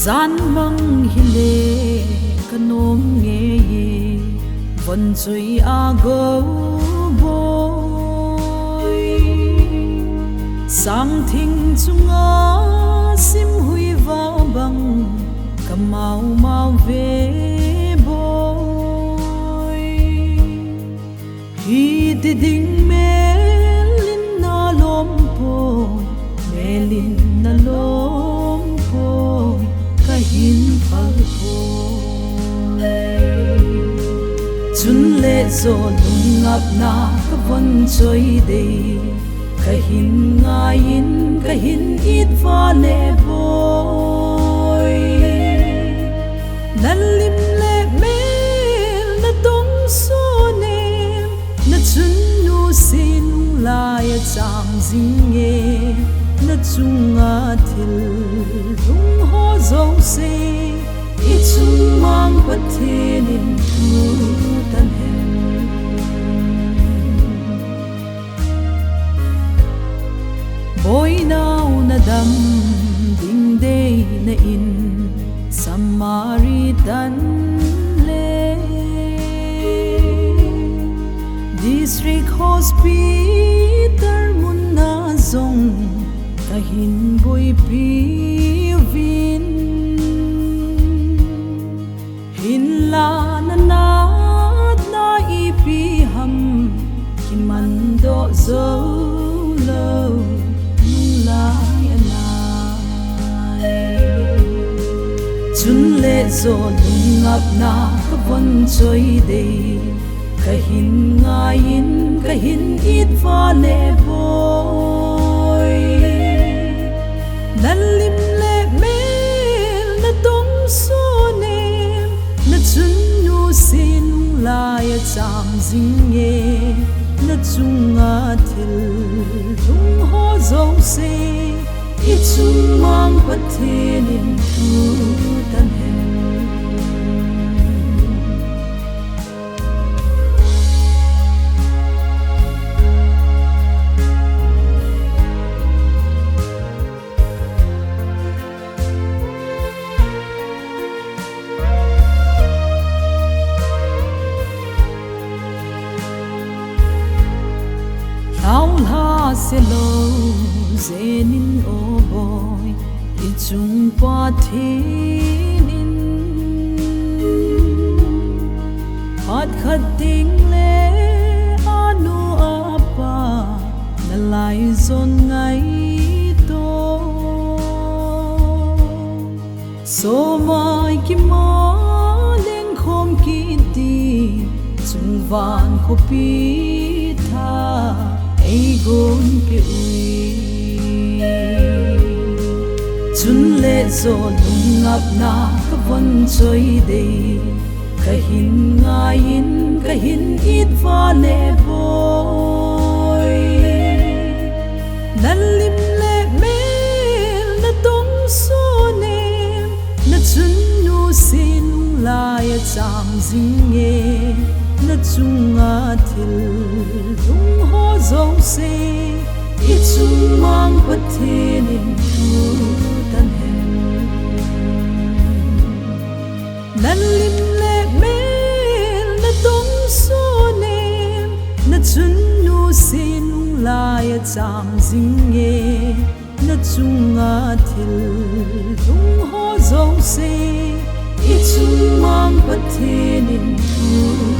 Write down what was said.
Zan mang hile kanom nge ye von chui a go boy sang thing chunga sim hui va bang kamau mau ve boy hi ti ding melin na lom boy melin na lom boy kahin pal boy chun le zo lung ngap na ka von choi de kahin ngayin kahin it va le boy nan lim le mel na tong so ne na chun nu sin la ya chang jing nge na chunga thil lung ho zo se i chung mang pathin in tu tan hem boy now na dam ding day na in Samaritan le District Hospital mun na zong kahin boy piwin hin la na na ipi ham kiman do zo lo lai anai chun le zo lung ngap na ka von choi de kahin ngayin kahin it va le boy nan lim le mel na tong so ne na chun nu sin la ya chang jing nge na chunga thil lung ho zo se i chung mang pathin in tu tan hem la se lo zenin o boy i chung pathin in hat khat ding le anu apa na lai zon ngai to so mai ki ma leng khom ki ti chung van ko pi tha gon ke ui chun le zo lung ngap na ka von choi de kahin ngayin kahin it va le boy nan lim le mel na tong so ne na chun nu sin la ya chang jing nge na chunga thil lung ho zo se i chung mang pathin in tu tan hem nan lim le mel na tong so ne na chun nu sin la ya chang jing nge na chunga thil lung ho zo se i chung mang pathin in tu